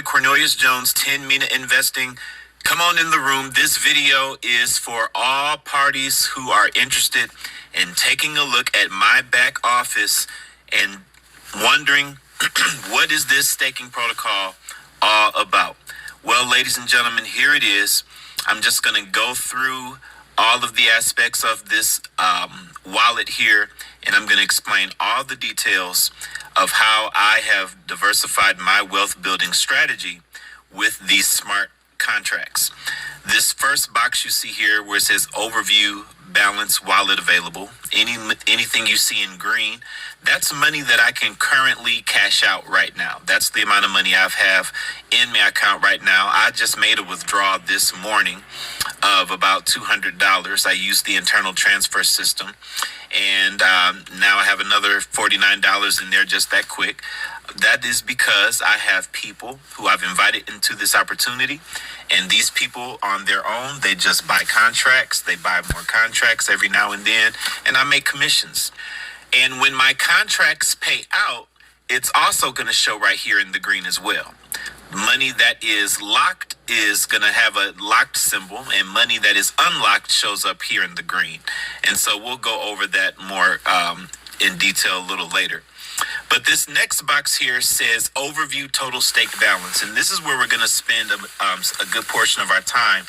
Cornelius Jones, 10 Mina Investing. Come on in the room. This video is for all parties who are interested in taking a look at my back office and wondering what is this staking protocol all about. Well, ladies and gentlemen, here it is. I'm just going to go through all of the aspects of this wallet here, and I'm going to explain all the details of how I have diversified my wealth building strategy with these smart contracts. This first box you see here where it says overview, balance, wallet available, anything you see in green, that's money that I can currently cash out right now. That's the amount of money I have in my account right now. I just made a withdrawal this morning of about $200. I used the internal transfer system, and now I have another $49 in there just that quick. That is because I have people who I've invited into this opportunity, and these people on their own, they just buy contracts. They buy more contracts every now and then, and I make commissions. And when my contracts pay out, it's also going to show right here in the green as well. Money that is locked is going to have a locked symbol, and money that is unlocked shows up here in the green. And so we'll go over that more in detail a little later. But this next box here says overview total stake balance. And this is where we're going to spend a good portion of our time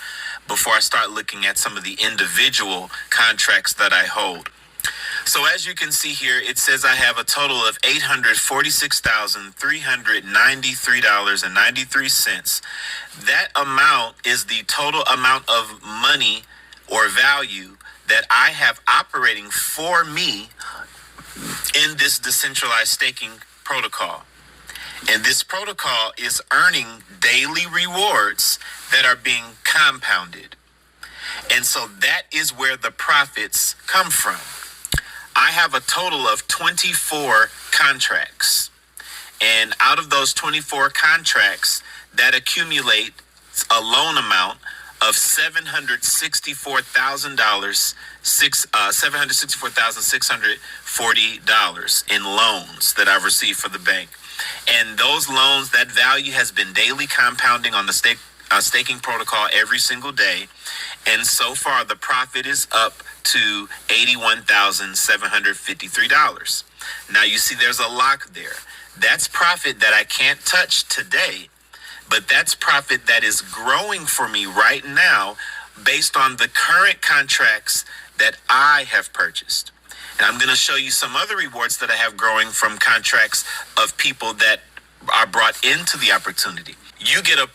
before I start looking at some of the individual contracts that I hold. So as you can see here, it says I have a total of $846,393.93. That amount is the total amount of money or value that I have operating for me in this decentralized staking protocol. And this protocol is earning daily rewards that are being compounded. And so that is where the profits come from. I have a total of 24 contracts. And out of those 24 contracts, that accumulate a loan amount of $764,640 in loans that I've received for the bank. And those loans, that value has been daily compounding on the staking protocol every single day. And so far, the profit is up to $81,753. Now, you see there's a lock there. That's profit that I can't touch today, but that's profit that is growing for me right now based on the current contracts that I have purchased. And I'm going to show you some other rewards that I have growing from contracts of people that are brought into the opportunity. You get a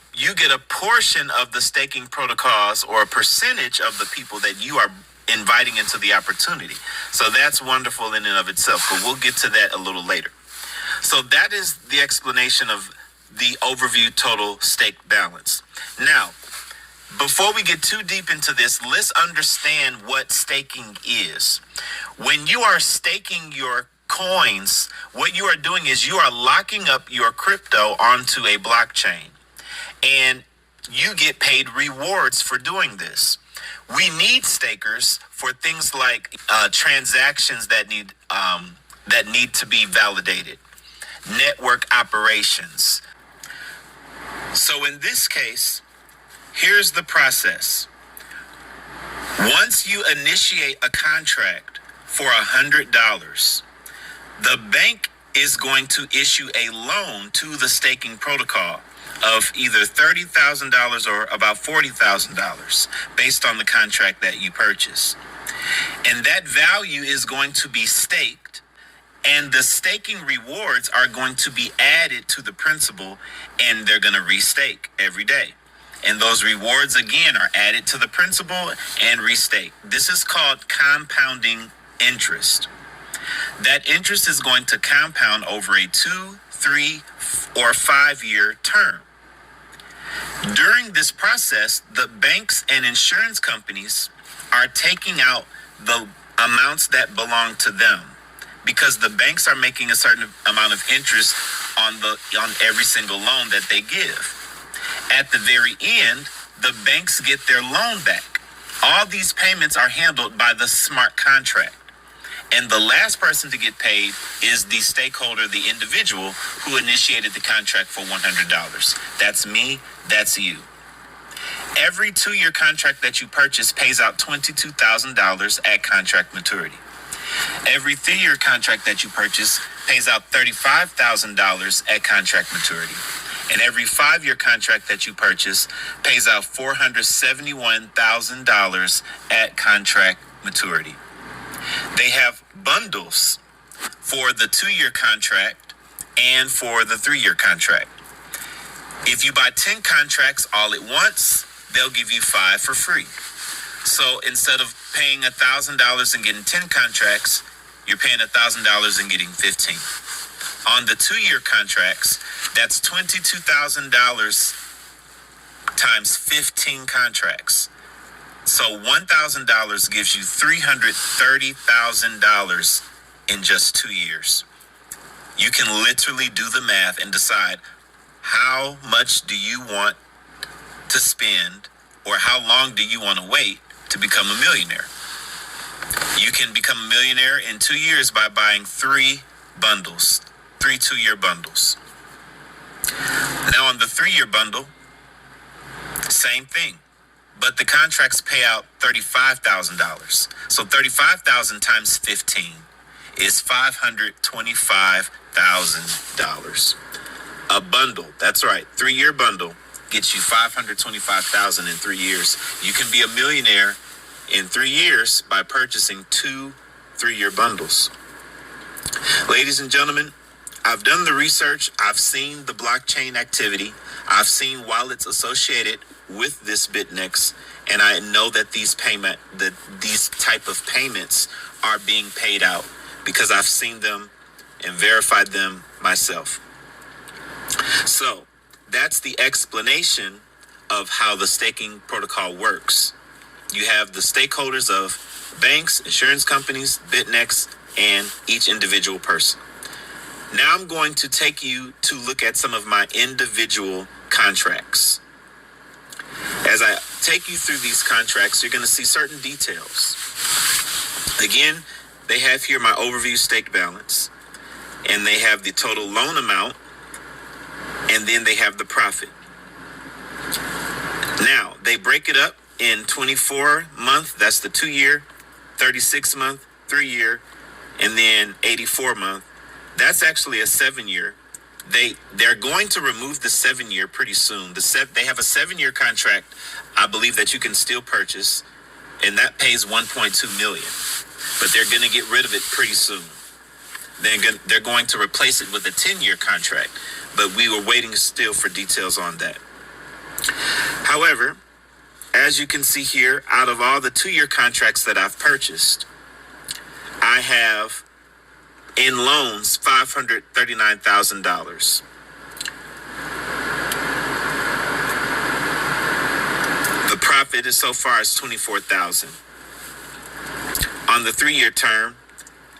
portion of the staking protocols, or a percentage of the people that you are inviting into the opportunity. So that's wonderful in and of itself, but we'll get to that a little later. So that is the explanation of the overview total stake balance. Now, before we get too deep into this, let's understand what staking is. When you are staking your coins, what you are doing is you are locking up your crypto onto a blockchain, and you get paid rewards for doing this. We need stakers for things like transactions that need to be validated, network operations. So in this case, here's the process. Once you initiate a contract for $100, the bank is going to issue a loan to the staking protocol of either $30,000 or about $40,000 based on the contract that you purchase. And that value is going to be staked, and the staking rewards are going to be added to the principal, and they're going to restake every day. And those rewards, again, are added to the principal and restake. This is called compounding interest. That interest is going to compound over a 2, 3, or 5-year term. During this process, the banks and insurance companies are taking out the amounts that belong to them, because the banks are making a certain amount of interest on every single loan that they give. At the very end, the banks get their loan back. All these payments are handled by the smart contract. And the last person to get paid is the stakeholder, the individual who initiated the contract for $100. That's me, that's you. Every 2-year contract that you purchase pays out $22,000 at contract maturity. Every 3-year contract that you purchase pays out $35,000 at contract maturity. And every 5-year contract that you purchase pays out $471,000 at contract maturity. They have bundles for the 2-year contract and for the 3-year contract. If you buy 10 contracts all at once, they'll give you 5 for free. So instead of paying $1,000 and getting 10 contracts, you're paying $1,000 and getting 15. On the 2-year contracts, that's $22,000 times 15 contracts. So $1,000 gives you $330,000 in just 2 years. You can literally do the math and decide how much do you want to spend or how long do you want to wait to become a millionaire. You can become a millionaire in 2 years by buying 3 bundles, 3 2-year bundles. Now on the 3-year bundle, same thing, but the contracts pay out $35,000. So $35,000 times 15 is $525,000. A bundle, that's right, 3-year bundle gets you $525,000 in 3 years. You can be a millionaire in 3 years by purchasing 2 3-year bundles. Ladies and gentlemen, I've done the research. I've seen the blockchain activity. I've seen wallets associated with this Bytnex, and I know that these type of payments are being paid out because I've seen them and verified them myself. So that's the explanation of how the staking protocol works. You have the stakeholders of banks, insurance companies, Bytnex, and each individual person. Now I'm going to take you to look at some of my individual contracts. As I take you through these contracts, you're going to see certain details. Again, they have here my overview stake balance, and they have the total loan amount, and then they have the profit. Now, they break it up in 24-month, that's the 2-year, 36-month, 3-year, and then 84-month. That's actually a 7-year. They're going to remove the 7-year pretty soon. They have a 7-year contract, I believe, that you can still purchase, and that pays $1.2 million. But they're going to get rid of it pretty soon. They're going to replace it with a 10-year contract, but we were waiting still for details on that. However, as you can see here, out of all the 2-year contracts that I've purchased, I have in loans $539,000. The profit is so far is $24,000. On the 3-year term,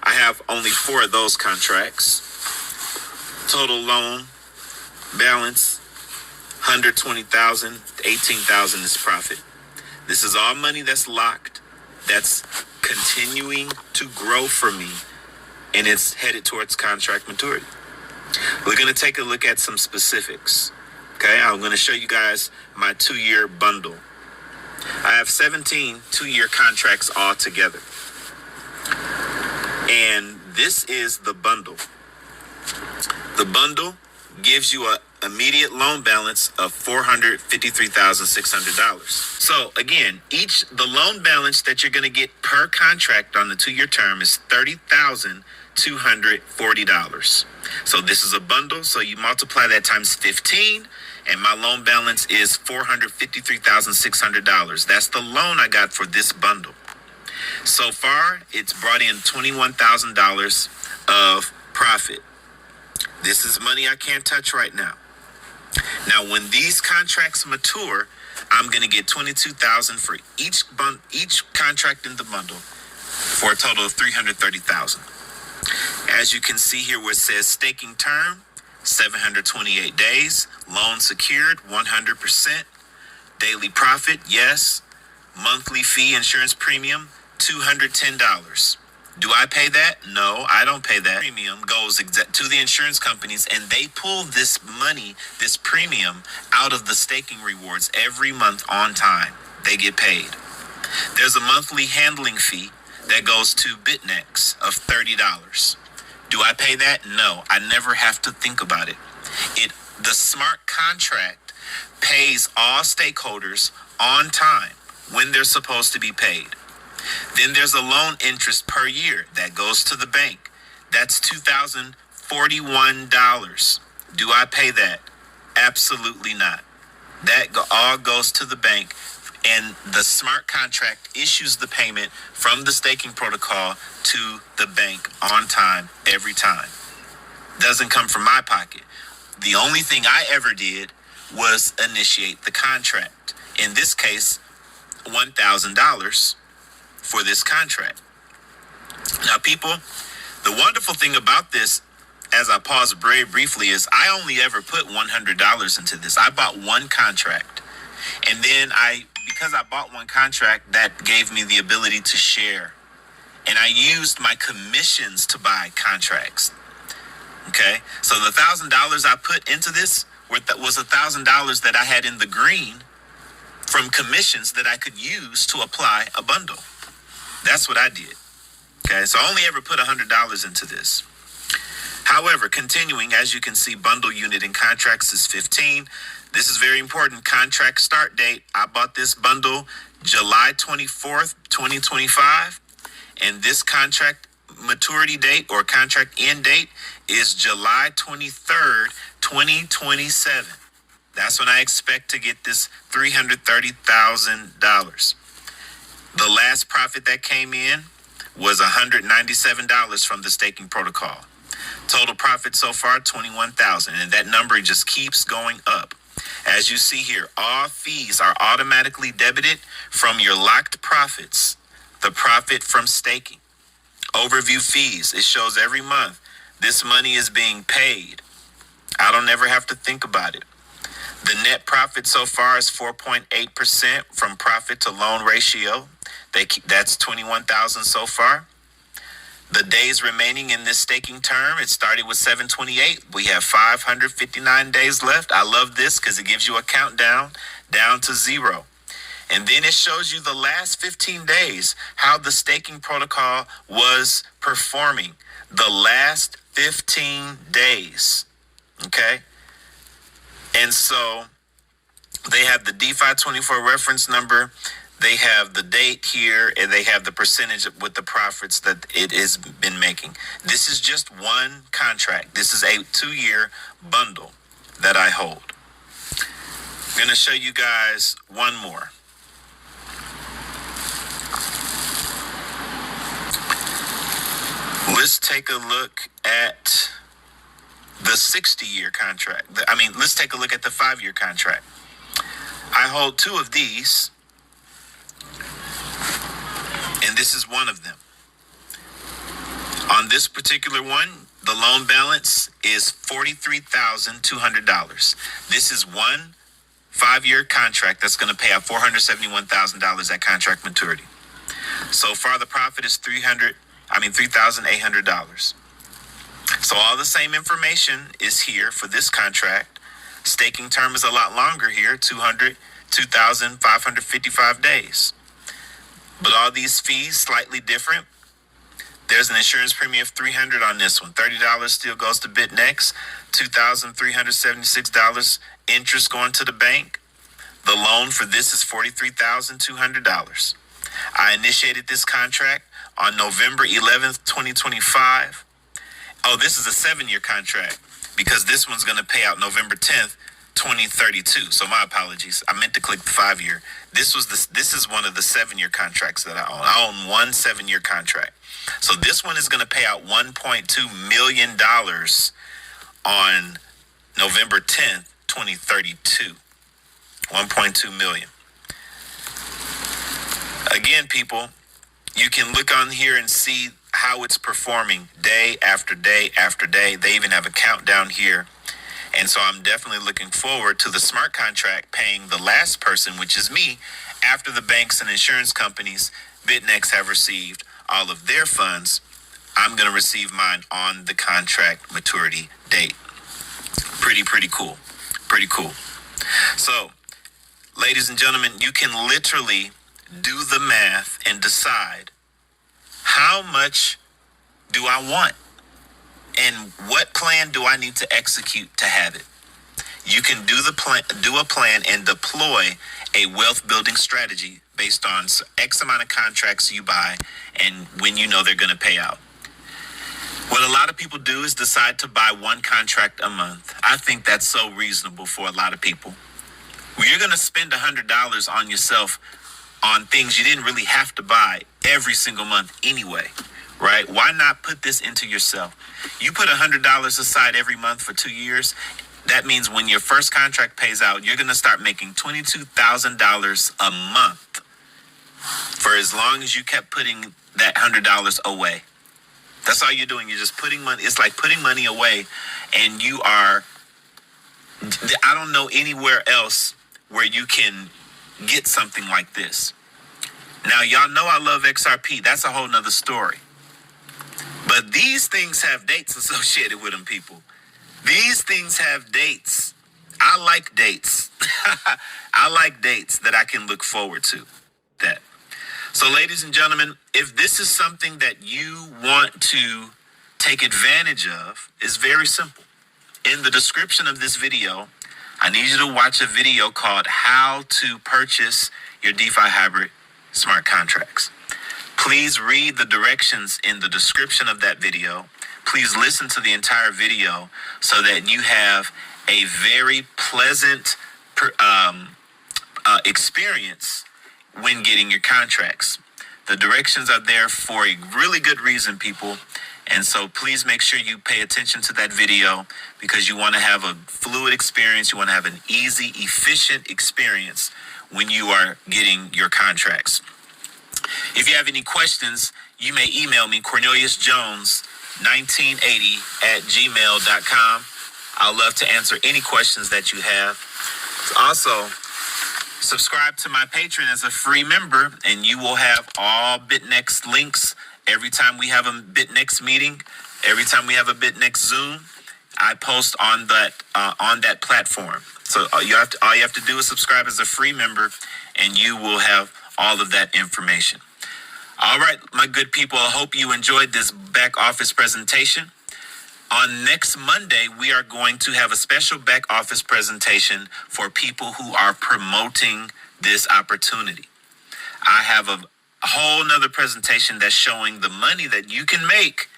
I have only 4 of those contracts. Total loan balance $120,000, $18,000 is profit. This is all money that's locked, that's continuing to grow for me, and it's headed towards contract maturity. We're going to take a look at some specifics. Okay, I'm going to show you guys my 2-year bundle. I have 17 2-year contracts all together. And this is the bundle. The bundle gives you an immediate loan balance of $453,600. So again, the loan balance that you're going to get per contract on the 2-year term is $30,240. So this is a bundle. So you multiply that times 15, and my loan balance is $453,600. That's the loan I got for this bundle. So far, it's brought in $21,000 of profit. This is money I can't touch right now. Now, when these contracts mature, I'm going to get $22,000 for each contract in the bundle for a total of $330,000. As you can see here where it says staking term, 728 days, loan secured, 100%, daily profit, yes, monthly fee insurance premium, $210. Do I pay that? No, I don't pay that. Premium goes to the insurance companies, and they pull this money, this premium, out of the staking rewards every month on time. They get paid. There's a monthly handling fee that goes to Bytnex of $30. Do I pay that? No, I never have to think about it. The smart contract pays all stakeholders on time when they're supposed to be paid. Then there's a loan interest per year that goes to the bank. That's $2,041. Do I pay that? Absolutely not. That all goes to the bank, and the smart contract issues the payment from the staking protocol to the bank on time, every time. Doesn't come from my pocket. The only thing I ever did was initiate the contract. In this case, $1,000 for this contract. Now, people, the wonderful thing about this, as I pause very briefly, is I only ever put $100 into this. I bought one contract. And then because I bought one contract, that gave me the ability to share. And I used my commissions to buy contracts. Okay? So the $1,000 I put into this was $1,000 that I had in the green from commissions that I could use to apply a bundle. That's what I did. Okay, so I only ever put $100 into this. However, continuing, as you can see, bundle unit in contracts is 15. This is very important. Contract start date. I bought this bundle July 24th, 2025. And this contract maturity date or contract end date is July 23rd, 2027. That's when I expect to get this $330,000. The last profit that came in was $197 from the staking protocol. Total profit so far, $21,000, and that number just keeps going up. As you see here, all fees are automatically debited from your locked profits, the profit from staking. Overview fees, it shows every month this money is being paid. I don't ever have to think about it. The net profit so far is 4.8% from profit to loan ratio. That's 21,000 so far. The days remaining in this staking term, it started with 728. We have 559 days left. I love this because it gives you a countdown down to zero. And then it shows you the last 15 days, how the staking protocol was performing. The last 15 days. Okay? And so they have the DeFi 24 reference number. They have the date here, and they have the percentage with the profits that it has been making. This is just one contract. This is a 2-year bundle that I hold. I'm going to show you guys one more. Let's take a look at the 60-year contract. Let's take a look at the 5-year contract. I hold 2 of these, and this is one of them. On this particular one, the loan balance is $43,200. This is one 5-year contract that's going to pay out $471,000 at contract maturity. So far, the profit is $3,800. So all the same information is here for this contract. Staking term is a lot longer here, 2,555 days. But all these fees slightly different. There's an insurance premium of $300 on this one. $30 still goes to Bytnex. $2,376 interest going to the bank. The loan for this is $43,200. I initiated this contract on November 11th, 2025. Oh, this is a 7-year contract because this one's going to pay out November 10th, 2032. So my apologies. I meant to click the 5-year. This is one of the 7-year contracts that I own. I own one 7-year contract. So this one is going to pay out $1.2 million on November 10th, 2032. $1.2 million. Again, people, you can look on here and see how it's performing day after day after day. They even have a countdown here. And so I'm definitely looking forward to the smart contract paying the last person, which is me, after the banks and insurance companies, Bytnex, have received all of their funds, I'm going to receive mine on the contract maturity date. Pretty cool. Pretty cool. So, ladies and gentlemen, you can literally do the math and decide, how much do I want? And what plan do I need to execute to have it? You can do a plan and deploy a wealth building strategy based on X amount of contracts you buy and when you know they're going to pay out. What a lot of people do is decide to buy one contract a month. I think that's so reasonable for a lot of people. Well, you're going to spend $100 on yourself on things you didn't really have to buy every single month anyway, right? Why not put this into yourself? You put $100 aside every month for 2 years. That means when your first contract pays out, you're going to start making $22,000 a month for as long as you kept putting that $100 away. That's all you're doing. You're just putting money. It's like putting money away, and you are, I don't know anywhere else where you can get something like this. Now, y'all know I love XRP. That's a whole nother story. But these things have dates associated with them, people. These things have dates. I like dates. I like dates that I can look forward to. That. So, ladies and gentlemen, if this is something that you want to take advantage of, it's very simple. In the description of this video, I need you to watch a video called How to Purchase Your DeFi Hybrid Smart Contracts. Please read the directions in the description of that video. Please listen to the entire video so that you have a very pleasant experience when getting your contracts. The directions are there for a really good reason, people. And so please make sure you pay attention to that video because you want to have a fluid experience. You want to have an easy, efficient experience when you are getting your contracts. If you have any questions, you may email me, corneliusjones1980@gmail.com. I'll love to answer any questions that you have. Also, subscribe to my Patreon as a free member, and you will have all Bytnex links every time we have a Bytnex meeting, every time we have a Bytnex Zoom. I post on that platform. So all you have to do is subscribe as a free member, and you will have all of that information. All right, my good people, I hope you enjoyed this back office presentation. On next Monday, we are going to have a special back office presentation for people who are promoting this opportunity. I have a whole nother presentation that's showing the money that you can make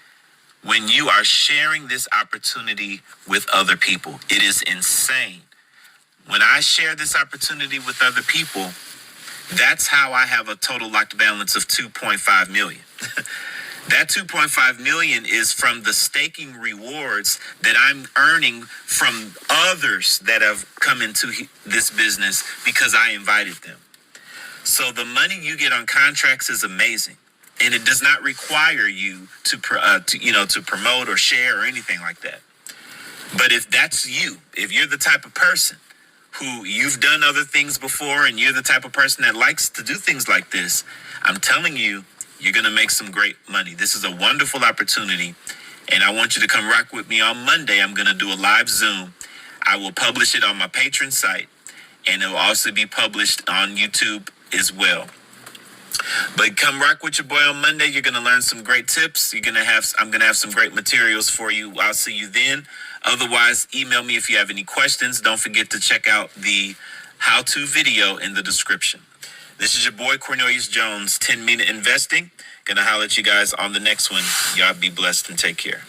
when you are sharing this opportunity with other people. It is insane. When I share this opportunity with other people, that's how I have a total locked balance of 2.5 million. That 2.5 million is from the staking rewards that I'm earning from others that have come into this business because I invited them. So the money you get on contracts is amazing, and it does not require you to promote or share or anything like that. But if that's you, if you're the type of person who you've done other things before and you're the type of person that likes to do things like this, I'm telling you, you're going to make some great money. This is a wonderful opportunity, and I want you to come rock with me on Monday. I'm going to do a live Zoom. I will publish it on my Patreon site, and it will also be published on YouTube as well. But come rock with your boy on Monday. You're going to learn some great tips. I'm going to have some great materials for you. I'll see you then. Otherwise, email me if you have any questions. Don't forget to check out the how-to video in the description. This is your boy, Cornelius Jones, 10 Minute Investing. Gonna holler at you guys on the next one. Y'all be blessed and take care.